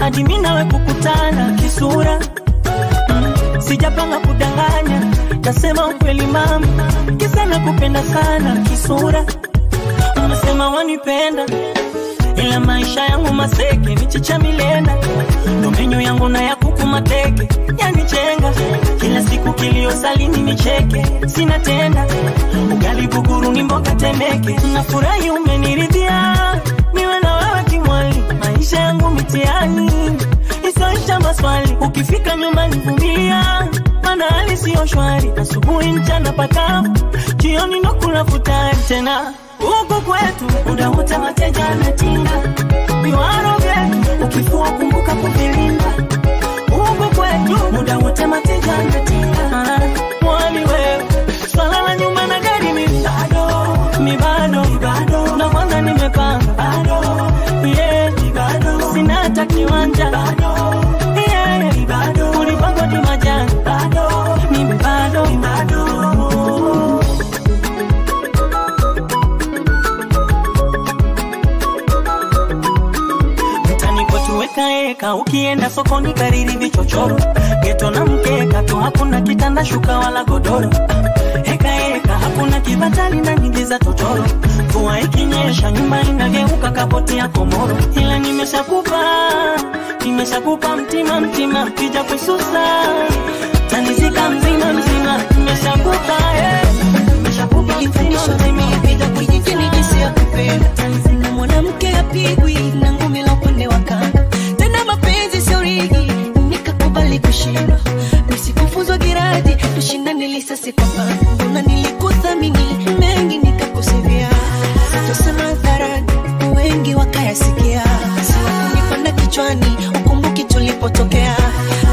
hadi mimi nawe kukutana kisura. Sijapanga kudanganya, nasema ukweli mama, kisa nakupenda sana kisura. Unasema wanipenda, ila maisha yangu maseke, michicha milenda. Ndo menyo yangu na ya kuku mateke, yanichenga. Kila siku kilio salini nicheke, sina tenda. Ugali buguru ni mboga temeke. Nafurahi umeniridhia, niwe na wewe kimwali. Maisha yangu mitiani, isoisha maswali. Ukifika nyumbani vumilia, mana hali siyo shwari. Asubuhi mchana pakavu, jioni ndo kula futari tena. Huku kwetu muda wote mateja na tinga, viwaro vyetu ukifua kumbuka kuvilinda. Huku kwetu muda wote mateja na tinga, mwali wewe swala la nyumba na gari mi bado na kwanza nimepanga bado, yeah bado sina hata kiwanja bado, yeah bado ulipango di majani bado, mimi bado eka ukienda sokoni kariri vichochoro. Geto na mkeka tu hakuna kitanda shuka wala godoro. Eka hakuna kibatali na nyingi za totoro. Mvua ikinyesha nyumba inageuka kapoti ya komoro. Ila nimeshakupa mtima kija kususa. Tanizika mzima nimeshakupa mtima kija kujijini jinsi ya kupenda. Na mwanamke apigwi na ngumi la upande wa kanga. Tena mapenzi sio rigi, nikakubali kushindwa. Nisikufuzwa giradi, tushinda nilisasi kwa pana. Mbona nilikuthamini, mengi nikakusivia. Sitosema hadharani, wengi wakayasikia. Siwa kunipanda kichwani, ukumbuki tulipotokea.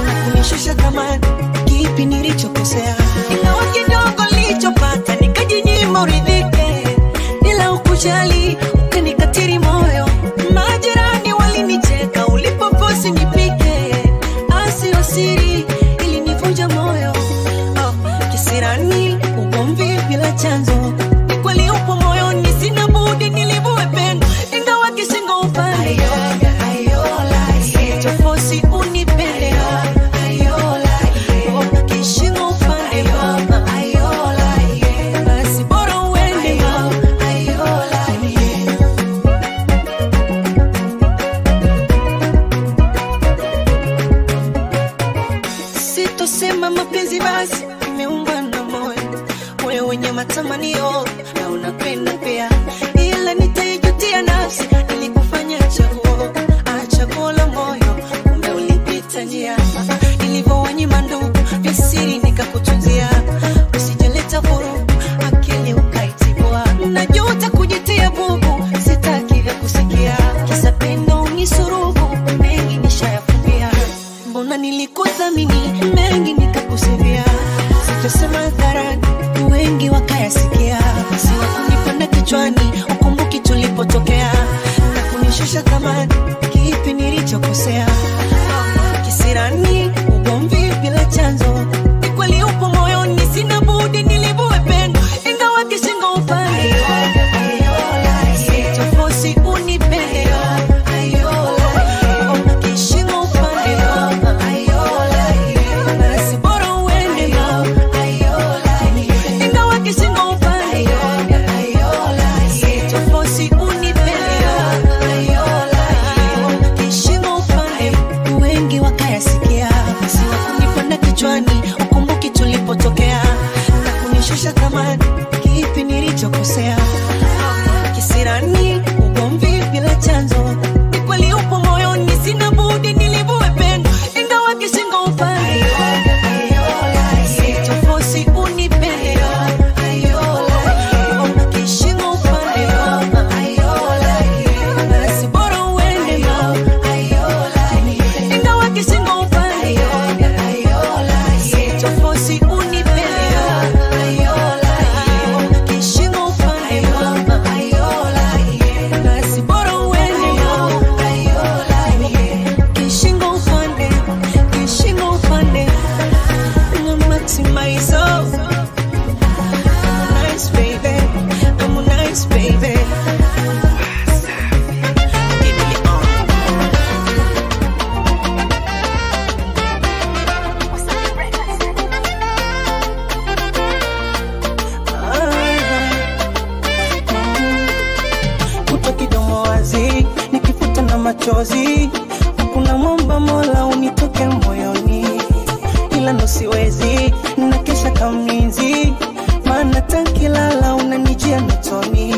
Na kunishusha thamani, kipi nilichokosea. Ingawa kidogo nilichopata, nikajinyima uridhike. Bila ukujali, ukanikatiri moyo. Majirani walinicheka, ulipoposi nipike. Asio siri, ilinivunja moyo. Kisirani, ugomvi bila chanzo. Ni kweli upo moyoni, sina budi nilivue pendo. Ingawa kishingo upande sitofosi unipende. Kishingo upande basi bora uende. Sitosema mapenzi basi imeungwa na moyo wenye matamanio na unapenda pia, ila nitaijutia nafsi nilikufanya chaguo la moyo, kumbe ulipita njia. Nilivyowanyima ndugu vya siri nikakutunzia, usijaleta vurugu akili ukaitibua. Najuta kujitia bubu, sitaki vya kusikia. Kisa pendo unisurubu, mengi nishayafumbia. Mbona nilikuthamini, mengi nikakusivia. Sitosema hadharani, wengi wakayasikia. Siwa kunipanda kichwani, ukumbuki tulipotokea. Na kunishusha thamani, kipi nilichokosea. Kisirani, ugomvi bila chanzo. Ni kweli upo moyoni, sina budi nilivue pendo. Ingawa kishingo upande sitofosi unipende. Kishingo upande basi bora uende. Ingawa kishingo upande sitofosi unipende. Kishingo upande ila nosiwezi na kesha kamlinzi, maana tankilala unanijia notoni.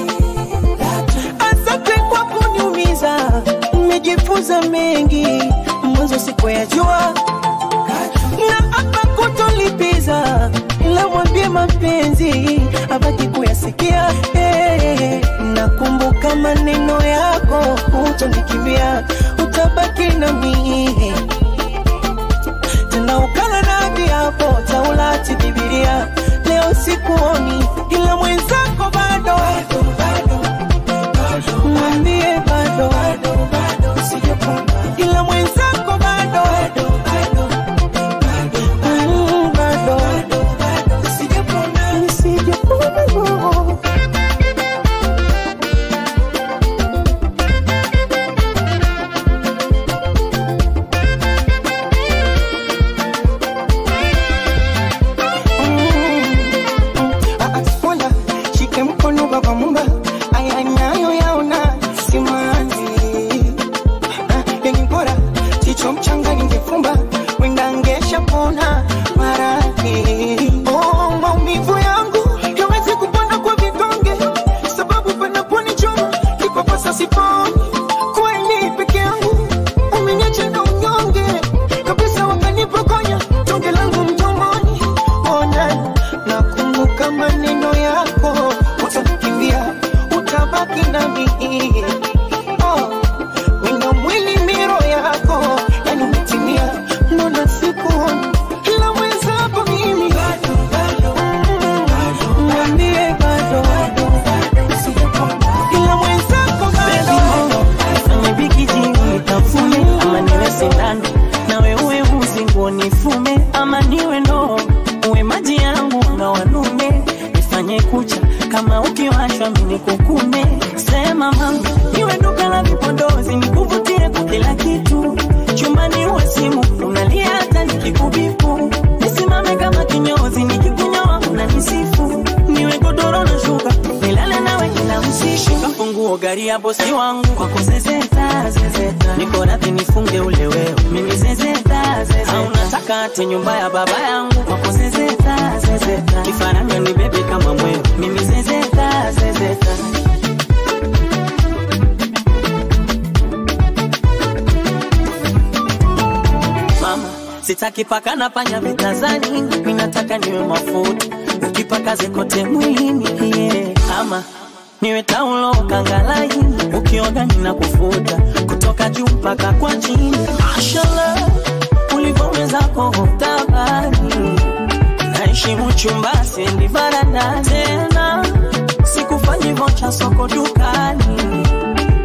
Asante kwa kuniumiza, nimejifunza mengi mwanzo sikuyajua, na hapa kutolipiza, ila mwambie mapenzi abaki kuyasikia. Nakumbuka maneno yako, utanikimbia, utabaki na mimi. Tena ukala na viapo, taulati Biblia. Leo sikuoni, ila mwenzako bado. Mwambie bado, ila mwenzako bado. Bosi wangu kwa kuzezeta zezeta, niko radhi nifunge ule wewe mimi zezeta zezeta. Au nataka ate nyumba ya baba yangu kwa kuzezeta zezeta, kifaranga ni bebe kama mwewe mimi zezeta zezeta. Mama sitaki paka na panya vitazani, mimi nataka niwe mafuta ukipaka zekote mwilini, ama niwe taulo kangalaini, ukioga nina kufuta kutoka juu mpaka kwa chini. Mashallah ulivoweza kutabani, naishi mchumba siendi varanda tena, sikufanyi vocha soko dukani,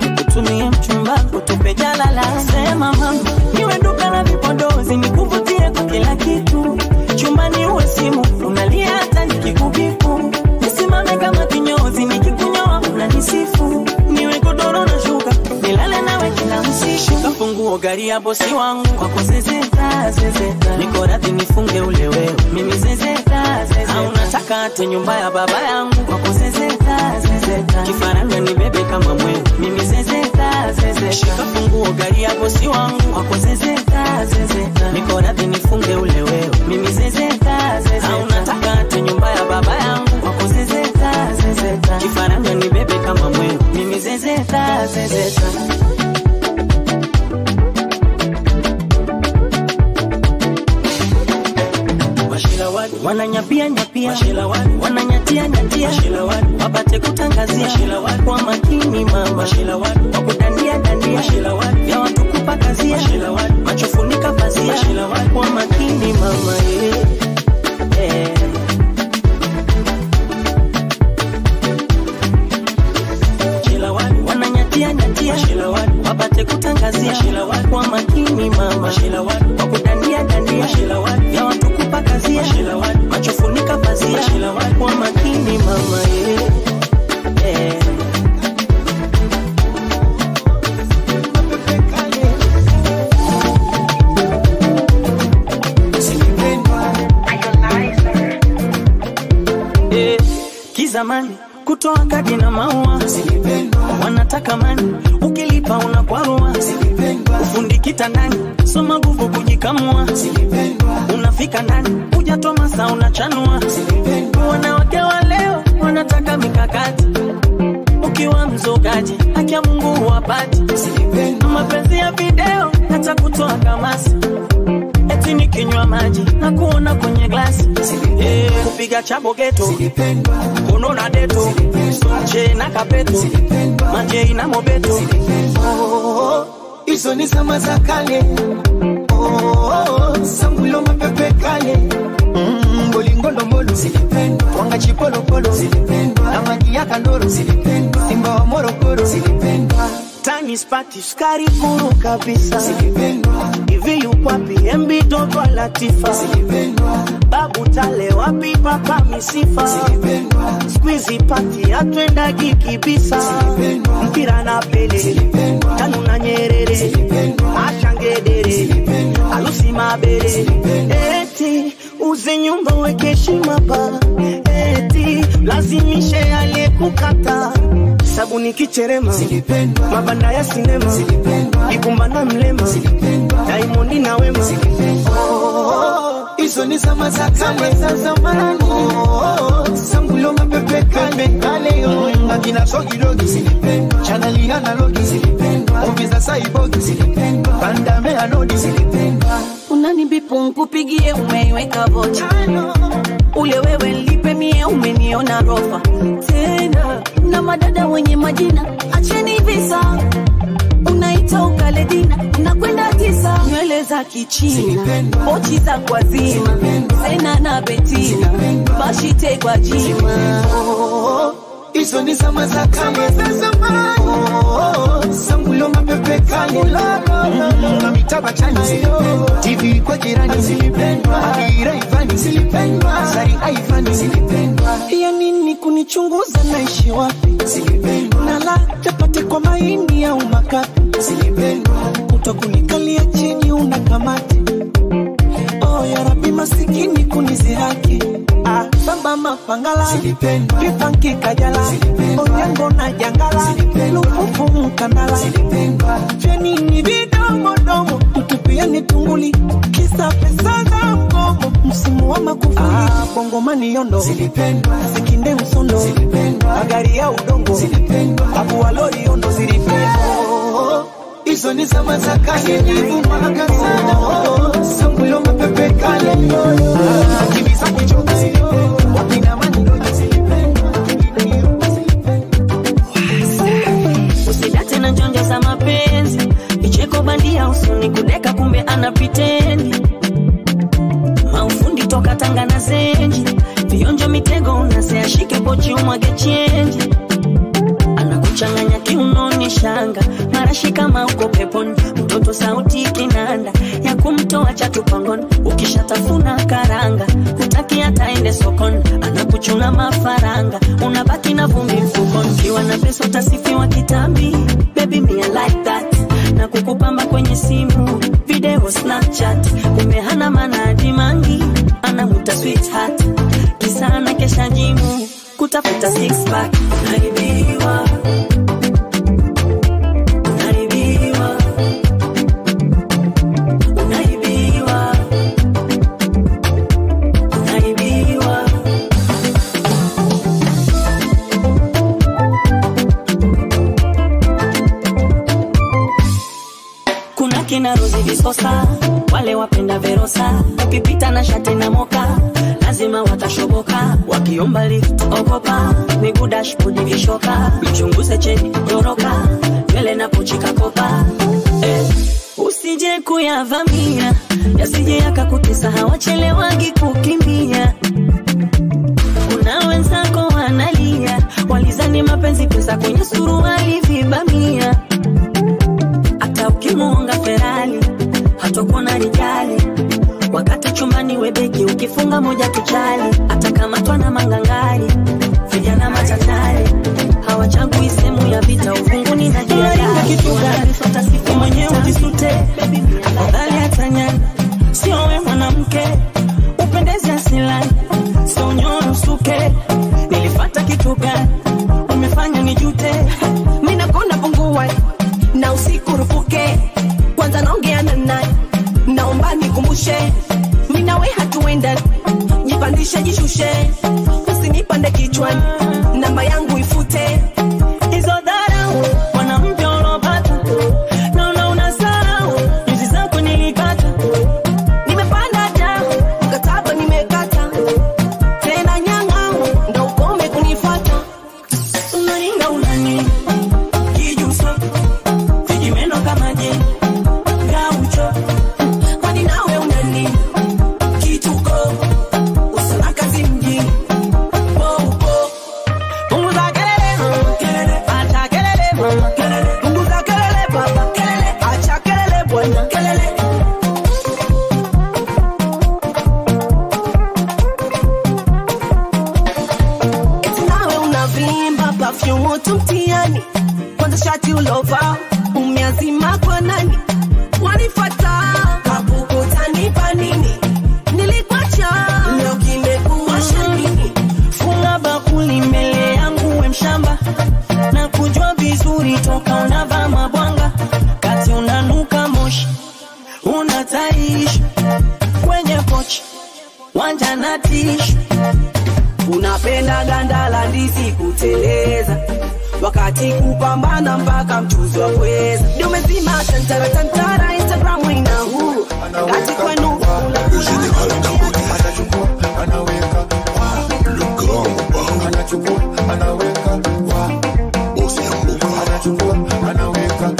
nikutumie mchumba kutupe jalala. Sema mama niwe duka la vipodozi, nikuvutie kwa kila kitu, chumbani uwe simu unalia hata nikikubipu, nisimame kama kinyozi nikikunywa unanisifu, niwe godoro na shuka nilale nawe kila usiku. Kafunguo gari ya bosi wangu kwa kuzezeta zezeta, niko radhi nifunge ule wewe mimi zezeta zezeta. Au nataka ate nyumba ya baba yangu kwa kuzezeta zezeta, kifaranga ni bebe kama mwewe mimi zezeta zezeta. Kafunguo gari ya bosi wangu kwa kuzezeta zezeta, niko radhi nifunge ule wewe mimi zezeta zezeta. Au nataka ate nyumba ya baba yangu kwa kuzezeta zezeta, kifaranga ni bebe kama mwewe mimi zezeta zezeta. Wananyapia nyapia, wananyatia nyatia, wapate kutangazia kwa makini mama, wakudania dania, ya watu kupakazia, machofunika pazia kwa makini mama. Wananyatia nyatia, wapate kutangazia kwa makini mama, wakudania dania, ya watu kupakazia, machofunika pazia kwa makini mama. Kizamani kutoa kadi na maua, wanataka mani, ukilipa unakwarua, ufundi kitandani, soma nguvu kujikamua, unafika ndani hujatoa masaa unachanua. Wanawake wa leo wanataka mikakati, ukiwa mzogaji haki ya Mungu huwapati. Mapenzi ya video hata kutoa kamasi, eti nikinywa maji na kuona kwenye glasi. Kupiga chabo geto kono na deto, che na kapeto maje na mobeto. Hizo ni zama za kale. Sambulo mapepe kale. Bolingolo molo silipendwa, wanga chipolo polo silipendwa, na maji ya kandoro silipendwa, simba wa Morogoro silipendwa. Tani spati skari kuru kabisa silipendwa, hivi yuko wapi MB Dogo Latifa silipendwa, Babu Tale wapi Papa Misifa silipendwa, squeezy party atwenda kikibisa silipendwa, mpira na Pele silipendwa, Tanu na Nyerere silipendwa, Achangedere silipendwa, Alusi Mabere silipendwa. Eti uze nyumba weke heshima pa, eti lazimishe aliyekukata. Sabuni kicherema silipendwa, mabanda ya sinema silipendwa, Ikumba na Mlema silipendwa, Diamond na Wema silipendwa. Hizo ni zama za kale za zamani. Sambulo mapepe kale kale yo. Akina sogi dogi silipendwa, chaneli analogi silipendwa, Obiza saibogi silipendwa, Pandame anodi silipendwa. Unanibipu nkupigie umeiweka vocha, ule wewe lipe mie umeniona rofa. Tena na madada wenye majina acheni visa, unaita ukaledina unakwenda tisa. Nywele za kichina pochi za kwa zima, Sena na Betina bashite kwa jima. Hizo ni zama za kale za zamani. Sambulo mapepe kale na mitaba chani silipendwa, TV kwa jirani silipendwa, Akira Ivani silipendwa, Sari Aivani silipendwa. Ya nini kunichunguza naishi wapi silipendwa, na la chapate kwa maini au makapi silipendwa, utakunikalia chini unakamati. Oh ya Rabbi masikini kunizihaki, Bamba mapangala silipendwa, Vifanki kajala Onyango na jangala Lufufu mkanala silipendwa, Jenini vidomo domo Tutupiani tunguli Kisa pesa za mgomo Msimu wa makufuli Bongo mani yondo silipendwa, Sikinde msondo silipendwa, Magari ya udongo silipendwa, Abu wa lori yondo silipendwa. Hizo ni zama za kale nilivumaka sana. Sambulo mapepe kale Kibisa kichoka silipendwa, wakina mani doji silipendwa, Usidate na njonjo za mapenzi, icheko bandia usuni kudeka kumbe anapitendi. Maufundi toka Tanga na Zenji, vionjo mitego unasea shike pochi umwage chenji. Anakuchanganya kiunoni shanga, marashi kama uko peponi, mtoto sauti kinanda, ya kumtoa chatu pangoni, ukishatafuna karanga, hutaki hata ende sokoni, anakuchuna mafaranga, unabaki na vumbi mfukoni. Kiwa na pesa utasifiwa kitambi, baby me I like that, na kukupamba kwenye simu, video Snapchat, umehana manadi mangi, anamuta sweetheart, kisa ana kesha jimu, kutafuta six pack, naibiwa. Kina Rozi Visosa, wale wapenda Verosa, ukipita na shati na moka, lazima watashoboka, wakiomba lift ogopa, miguu dashboard vishoka, mchunguze cheni toroka, nywele na pochika kopa. Usije kuyavamia, yasije yakakutesa, hawachelewagi kukimbia. Kuna wenzako wanalia, walizani mapenzi pesa kwenye suruali vibamia. Ukimuonga Ferrari hatakuwa na rijali, wakati chumbani webeki ukifunga moja tuchali, hata kama twana mangangari vijana machatari, hawachagui sehemu ya vita ufunguni na jela. Kitu gani fatasifu mwenyewe ujisute, afadhali atanyana, sio wewe mwanamke upendeze asilani, sio nyoro suke. Nilifata kitu gani umefanya nijute, mimi nakonda pungua na usiku rufuke, kwanza naongea na naomba nikumbushe, mimi nawe hatu jishushe jishushe, usinipande kichwani, namba yangu ifute. Hizo dharau mwanamke ulopata, naona unasahau nyuzi zako nilikata. Nimepanda jao, mkataba nimekata, tena nyang'au ndo ukome kunifuata. Unaringa unani kijuso, vijimeno kama je gaucho. Kwani nawe unani kituko, usana kazi mjini popo. Punguza kelele, acha kelele mama, Punguza kelele baba, acha kelele bwana, eti nawe unavimba perfume tu mtiani, kwanza shati ulova umeazima kwa nani? Wanifata hakukutanipa nini? Nilikuacha leo kimekuwa shanini. funga bakuli mbele yangu we mshamba, na kujua vizuri toka unavaa mabwanga. Kati unanuka moshi, unataishi kwenye pochi, wanja na tishu. Unapenda ganda la ndizi kuteleza, wakati kupambana mpaka mchuzi wa kweza. Ndio umezima tantara tantara, Instagram ina huru kati kwenu. Le général Dangote, Anaweka le grand Mobao, anachukua anaweka Osiamboka, anaweka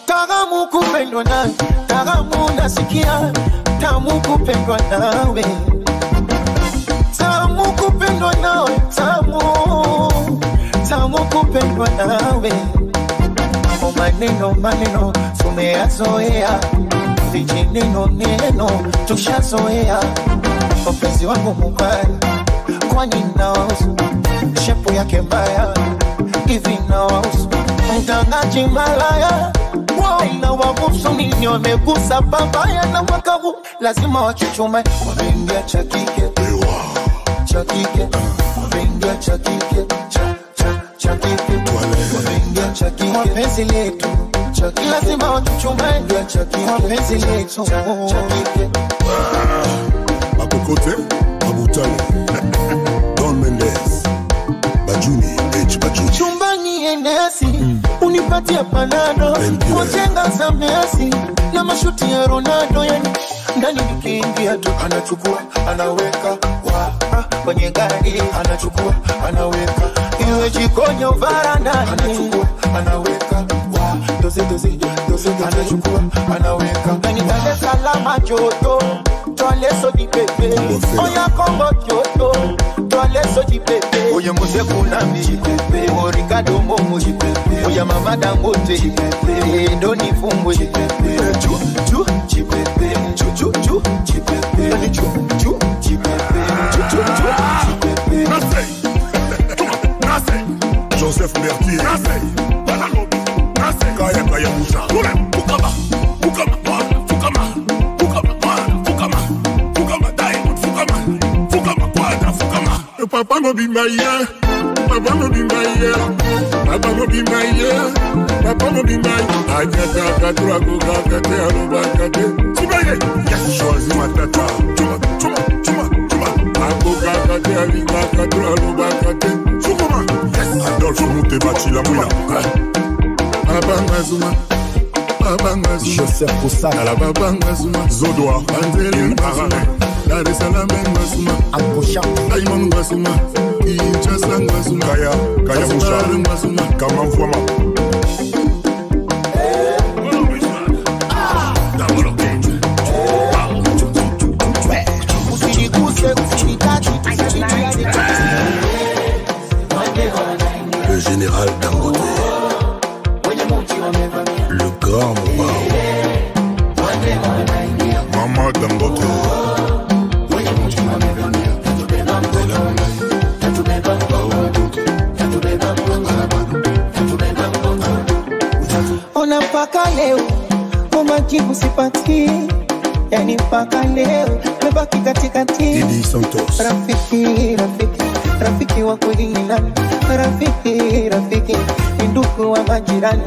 tagamu kupendwa nawe, tagamu nasikia tamu kupendwa nawe, tamu kupendwa nawe, tamu kupendwa nawe. O maneno tumeyazoea, vijineno neno tushazoea. Mpenzi wangu mubaya, kwani naosu shepu yake mbaya hivi naosu mtangaji malaya. Na wabusu nini wamegusa babaya, na mwaka huu lazima wachuchume. Wameingia cha kike, wameingia cha kike, wameingia cha kike, wapenzi letu lazima wachuchume. Wapenzi letu Makokote, Mabutale, Don Mendes, Bajuni, H. Bajuni, chumbani enesi, unipatia panado, kujenga za Messi na mashuti ya Ronaldo. Yani ndani nikiingia tu anachukua anaweka kwenye gari, anachukua anaweka iwe jikoni au varandani, anachukua anaweka doze anachukua anaweka ndani. Dar es Salaam joto, toaleso di pepe, oya Kongo joto, toaleso di pepe, oya Mose Kunambi pepe, o Ricardo Momo pepe, oya Mama Dangote pepe, Doni Fumbwe pepe, chu pepe, chu pepe, chu pepe. Nase, Joseph Mertier, Kaya Moussa, Papa no be my year, Papa no be my year, Papa no be my year, Papa no be my. Ajata katura goga kate aroba kate. Sibaye, yes, choisis ma tata. Chuma. Agoga kate alinga katura aroba kate. Chuma, yes. Adolphe Moutebati la mouina. Abangazuma. Joseph Poussard, la Babangazuma, Zodoa, Anzeli Barale, Dar es Salaam Ngazuma, Ambocha, Diamond Ngazuma, Kinshasa Ngazuma, Kaya Moussa Ngazuma, Kamamfouama. Le général Dangote, le grand Mobao, Maman Dangote, ona mpaka leo majibu sipati, yani mpaka leo mebaki katikati. Didi Santos, Rafiki wa kweli ni nani? Rafiki ni ndugu wa majirani.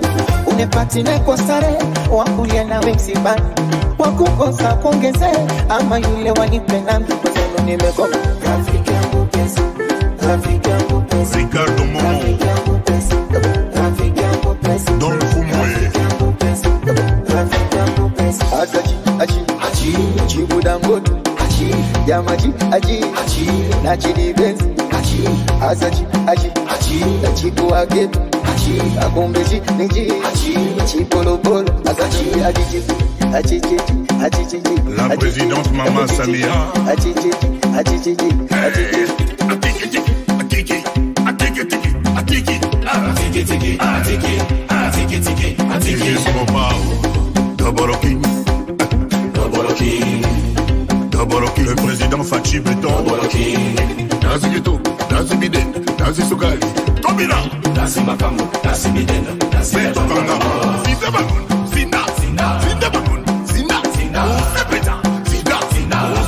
Unepatine kwa stare wakulia na wexibani, wakukosa kuongeze ama yule wanipe nami. nimekoma. Rafiki yangu pesa, rafiki yangu pesa. Ricardo Momo, rafiki yangu pesa. Don Fumwe, rafiki yangu pesa. Asachi, achi, Chibu Dangote, achi, Yamachi, achi, Nachidi Benz, achi, Asachi, achi, Chibu Ageto, achi, Akombeji, Niji, achi, Chipolo Polo, Asachi, achi, la présidente Maman Samia, le président Fachi Beton, Nazi Gito, Nazi Biden, Nazi Sogali, Tobina, Nazi Makambo, Nazi Biden, Nazi Tokanga, Zida Bagun, Zina, Zida Bagun, Zina, Sepeda, Zina,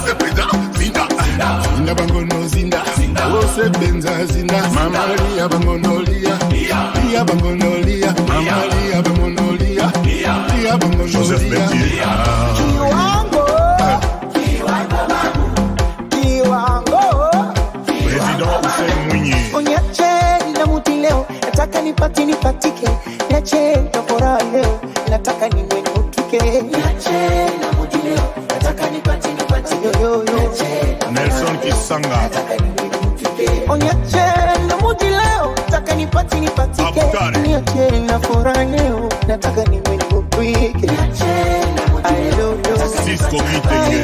Sepeda, Zina Bangono, Zina, Ose Benza, Zina, Mama Lia Bangonolia, Lia Bangonolia, Mama Lia Bangonolia, Lia Bangonolia, Joseph Bertier, nataka nipatike, niache tofora leo, nataka niwe nutike, niache na mudi leo, nataka nipatike, Nelson Kisanga, nataka niwe nutike, niache na mudi leo, nataka nipatike, niache na fora leo, nataka niwe nutike, niache na mudi leo, Cisco Kitenge,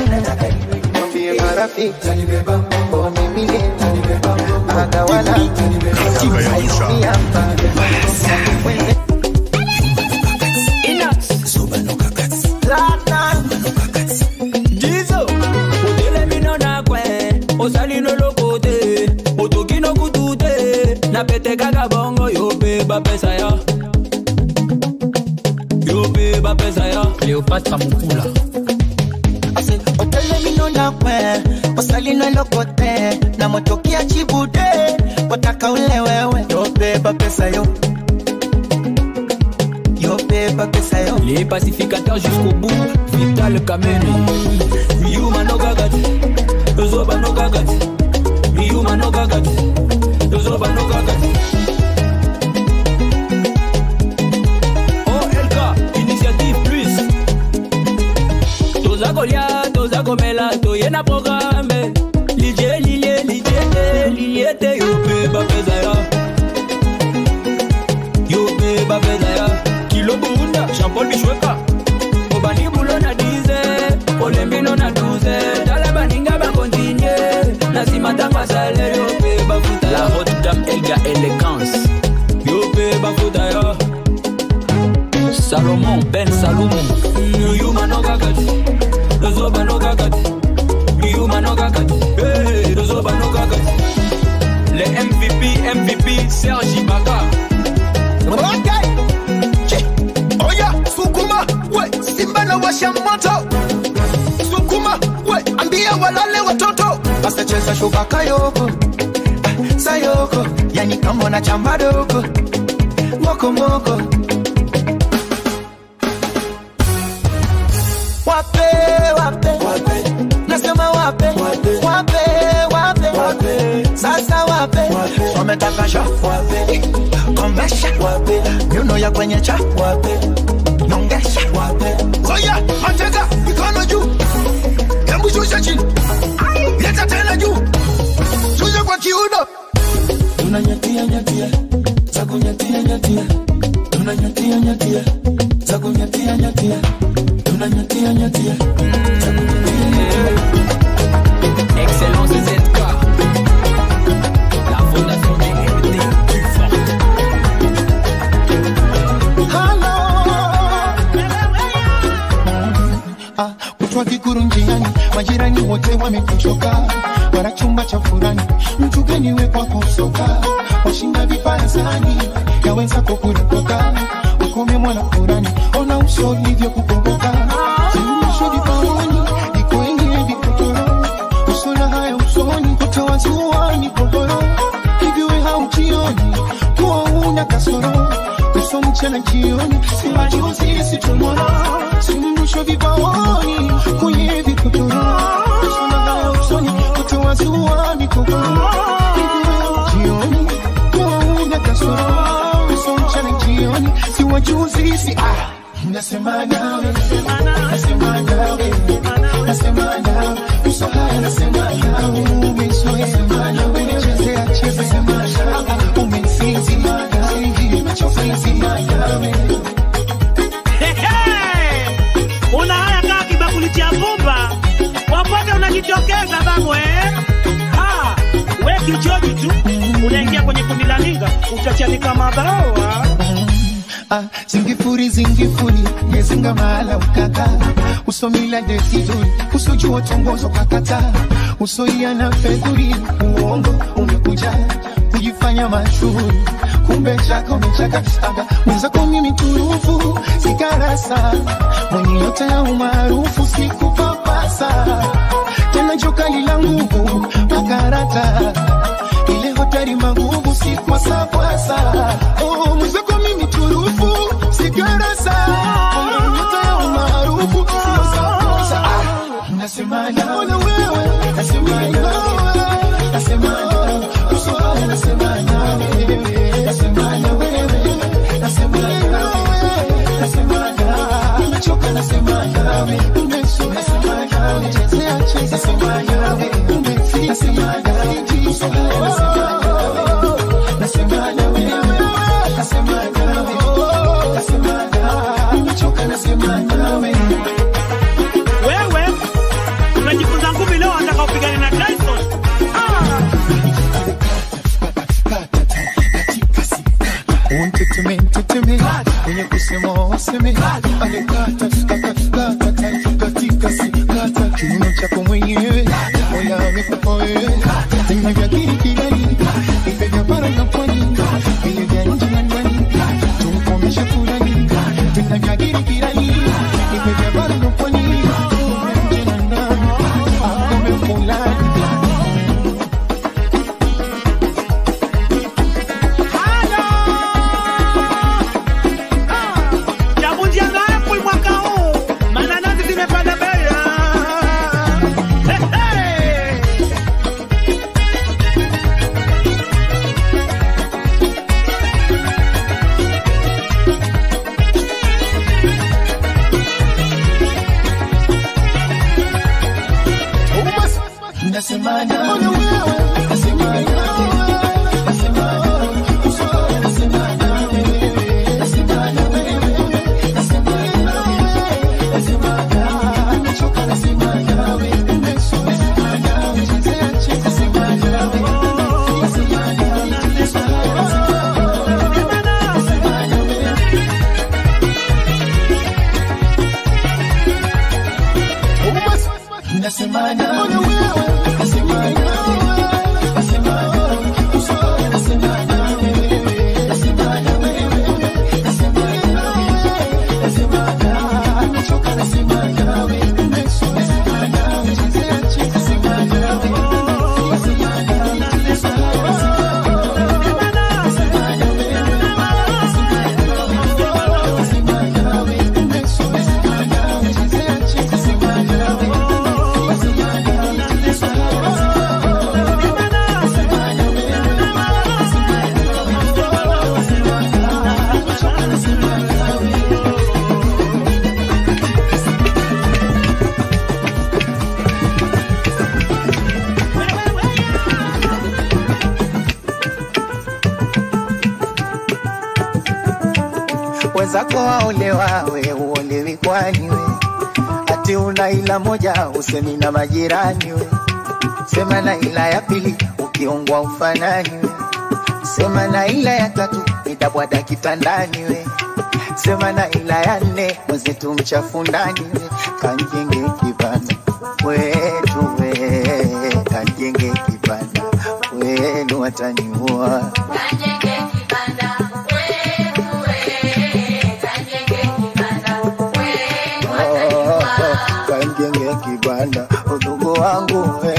nataka niwe nutike, marafiki tanibeba mambo mimi tanibeba Agawala, Cléopâtre Mukula. Otele minona kwe, osalino lokote, na motokia chibude, wataka ule wewe. Yo beba pesa yo. Yo beba pesa yo. Les pacificateurs jusqu'au bout, Vital Kameni. Yuma no gagat, Zoba no gagat. Yuma no gagat, Zoba no gagat. OLK, Initiative Plus. Toza Golia, Toza Gomela, Toyena programme. Lilie, yo beba pesa yo. Yo beba pesa yo. Kilo Burunda, Jean-Paul Bichweka. Obani Bulo na 10, Olembino na 12. Talabaninga ba continue. Nasimata kwa salaire, yo beba futa. La haute dame Elga Elegance. Yo beba futa yo. Salomon, Ben Salomon. Yuma no gagati. Zoba no gagati. Yuma no gagati. Hey, Zoba no gagati. Les MVP, Serge Ibaka. Okay. Oya, Sukuma, we, Simba na washa moto. Sukuma, we, ambia walale watoto. Basta cheza shubaka yoko, sayoko, yani kama na chamba doko. Moko moko. Wape, nasema wape. Sasa wape, wametaka sha wape. Komesha wape, nyuno ya kwenye cha wape. Nongesha wape. Oya, matega, mikono juu. Hebu shusha chini. Leta tena juu. Shusha kwa kiuno. Tunanyatia, zakunyatia. Tunanyatia, zakunyatia. Tunanyatia, Excellence ZK. La fondation des MD plus forte. Kutwa kikuru njiani, majirani wote wamekuchoka. Wana chumba cha furani, mtu gani we kwa kusoka. Washinda viparazani, ya wenza kukurutoka. Ukome mwana furani, ona uso hivyo kukumbuka. Zimisho vipaoni, iko ingie vikotoro. Usona haya usoni, kutoa zuwani kogoro. Hivyo we hauchioni, kuwa una kasoro. Uso mchana jioni, si majuzi si tomorrow. Zimisho vipaoni, kwenye vikotoro. majuzi si nasema nawe, nasema nawe, nasema nawe, usahaya nasema nawe, umezoea nasema nawe, chezea cheza sema nawe, umenisinzi nawe, nimechoka nasema nawe. Una haya kaa kibakuli cha vumba, wapote unajitokeza babu we kichoji tu, unaingia kwenye kundi la ninga, utachanika mabawa. Zingifuri, yezinga mahala ukaka, usomila defiduri, usojua tongozo kakata, usoia na feduri, uongo umekuja, kujifanya mashuhuri, kumbe chako mechaka anga, mwenzako mimi turufu, sikarasa, mwenye yote ya umarufu, sikupapasa, tena joka lila nguvu, makarata, ile hotari maguvu, sikwasa-kwasa, mwenzako mimi turufu, sikarasa, yote ya umarufu, sikwasa-kwasa, nasema nawe wewe, nasema nawe, nasema nawe, usohaya nasema nawe, nasema nawe wewe, nasema nawe, nasema nawe, nimechoka nasema nawe, umezoea nasema nawe, chezea cheza nasema nawe, umefika nasema nawe, usohaya nasema nawe, nasema nawe, nasema nawe, nasema nawe, nimechoka nasema nawe. Wewe unajifunza ngumi leo, anataka upigane na Tyson. Untetemeni, kwenye kusema waseme, alekata, katika sikata, kiuno chako mwenyewe, mola amekupa wewe, tena vya kirikirani, ipe vya bara na pwani, vile vya nje na ndani, tumkomesha fulani, tena vya kirikirani, ipe vya bara na pwani, nje na ndani, akome fulani. Nasema nawe wewe, nasema nawe, nasema nawe, usohaya nasema nawe, nasema nawe, nasema nawe, nasema nawe, nimechoka nasema nawe, umezoea nasema nawe, chezea cheza nasema nawe, nasema nawe, usohaya nasema nawe, nasema nawe wewe, nasema nawe, nasema nawe, usohaya nasema nawe, nasema nawe, nasema nawe, nasema nawe, nimechoka nasema nawe, umezoea nasema nawe, chezea cheza nasema nawe, nasema nawe, usohaya nasema nawe, nasema nawe, nasema nawe, umezoea nasema nawe, chezea cheza nasema nawe. Wenzako waolewa, we uolewi kwani we? Ati una ila moja usemi na majirani we, sema na ila ya pili ukiongwa ufanani we, sema na ila ya tatu nitabwada kitandani we, sema na ila ya nne mwenzetu mchafu ndani we, kanjenge kibanda wetu we, kanjenge kibanda wenu wataniua, kanjenge kibanda wetu we, kanjenge kibanda wenu wataniua, kanjenge kibanda udugu wangu we,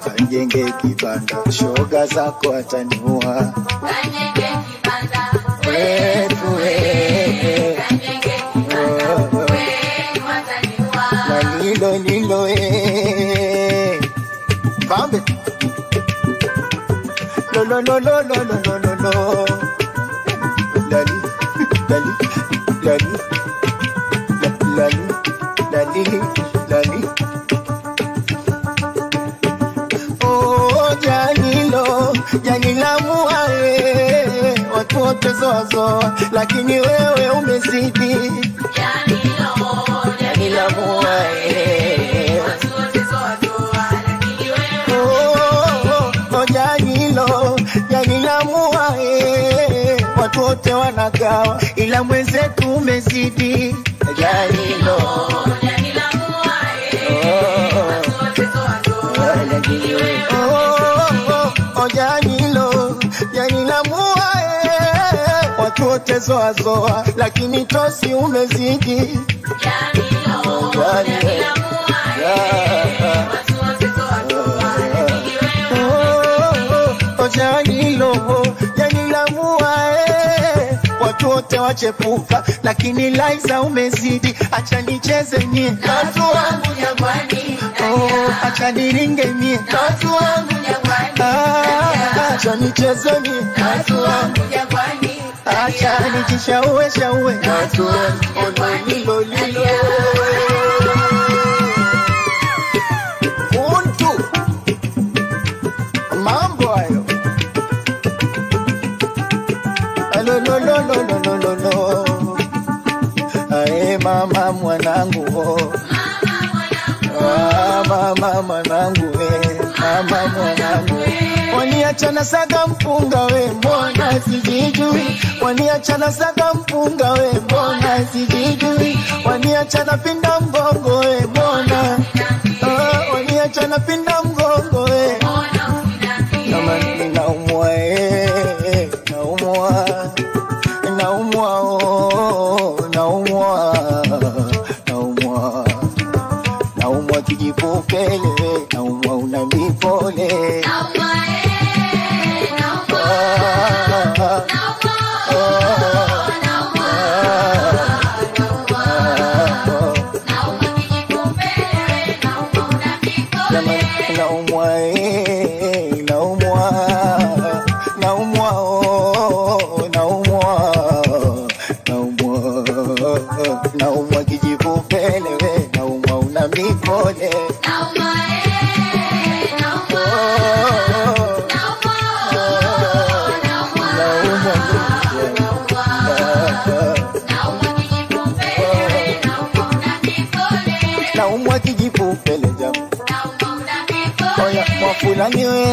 kanjenge kibanda shoga zako ataniua, kanjenge kibanda wetu we, kanjenge kibanda wenu wataniua, na lilo Bambe lo lo lo lo lo lo lo lo lo Lali Oh, Janila muae, watu wote zozo, lakini wewe umezidi. Janila muae, watu wote zozo, lakini wewe. Janila muae, watu wote wanagawa, ila mwenzetu umezidi. Janila muae, watu wote zozo, lakini wewe. Janila muae, watu wote zoa, lakini tosi umezidi. Janila muae, watu wote zoa, lakini wewe. Janila muae, watu wote wachepuka, lakini Liza umezidi. Acha nicheze mie watu wangu jangwani, acha niringe mie watu wangu jangwani, acha nicheze mie watu wangu jangwani, acha nijishaue watu wangu lilo untu mambo hayo. No. Ae mama mwanangu, mama mwanangu, mama mwanangu. Waniachana saga mpunga we, mbona sijijui? Waniachana saga mpunga we, mbona sijijui? Waniachana pinda mgongo we, mbona? Waniachana pinda mgongo we. Kama ninaumwa naumwa kijipokele, naumwa unamipole. Naumwa kijipokele we, naumwa unamipole. Naumwa kijipokele jamu. Oya mwafulani we,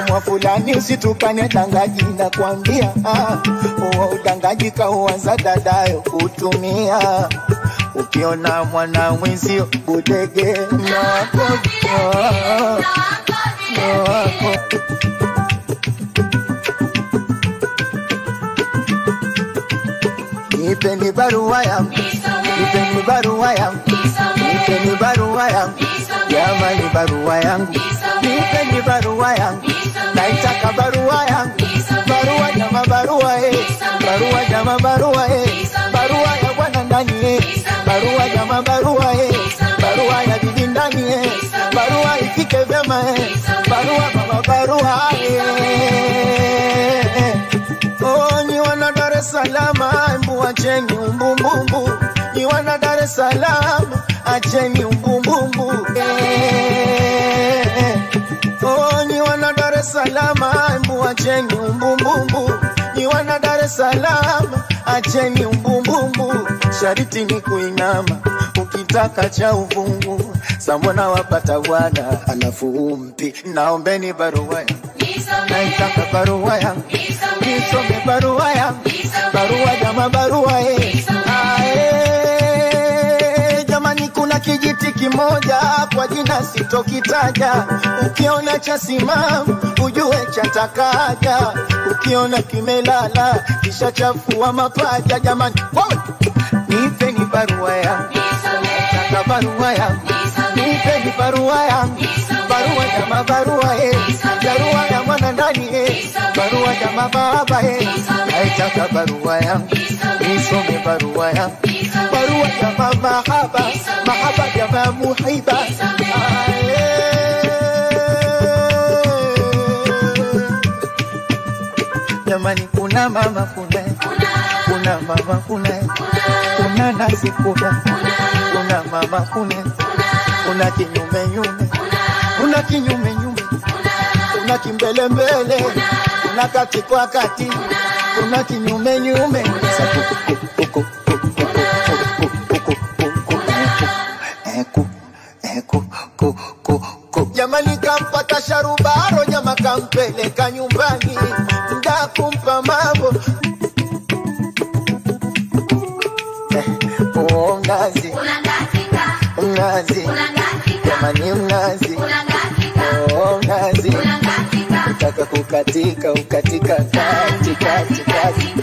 mwafulani usitukane dangaji na kuambia. Udangaji kauanza dadayo kutumia. Ukiona mwana mwenzio budege nako. Nipeni barua yangu, nipeni barua yangu, nipeni barua yangu, jamani barua yangu, nipeni barua yangu, naitaka barua yangu, barua jama barua barua jama barua barua ya bwana ndani barua jama barua barua ya bibi ndani barua ifike vyema barua mama barua ni wana Dar es Salaam, mbu acheni umbumbumbu. Ni wana Dar es Salaam, acheni umbumbumbu. Ni wana Dar es Salaam, mbu acheni umbumbumbu. Ni wana Dar es Salaam, acheni umbumbumbu. Shariti ni kuinama, ukitaka cha uvungu. Sambona wapata wana, alafu umpi. Naombeni barua naitaka barua yangu, nisome barua yangu, barua jama barua jamani kuna kijiti kimoja kwa jina sitokitaja. Ukiona cha simama ujue cha takaja, ukiona kimelala kisha chafua mapaja. Jamani nipeni barua yangu, nataka barua yangu, nipeni barua yangu, barua jama barua barua ya mwana ndani barua jama baba naitaka barua yangu, nisome barua yangu, barua jama mahaba, mahaba jama muhiba. Jamani kuna mama kuna kuna mama kuna nazi kuna mama kuna kinyume nyume kuna kinyume nyume kuna kimbele mbele kuna kati kwa kati kuna kinyume nyume jamani kampata sharubaro nyama kampeleka nyumbani mda kumpa mambo mnazi mnazi jamani mnazi mnazi utaka kukatika ukatika kati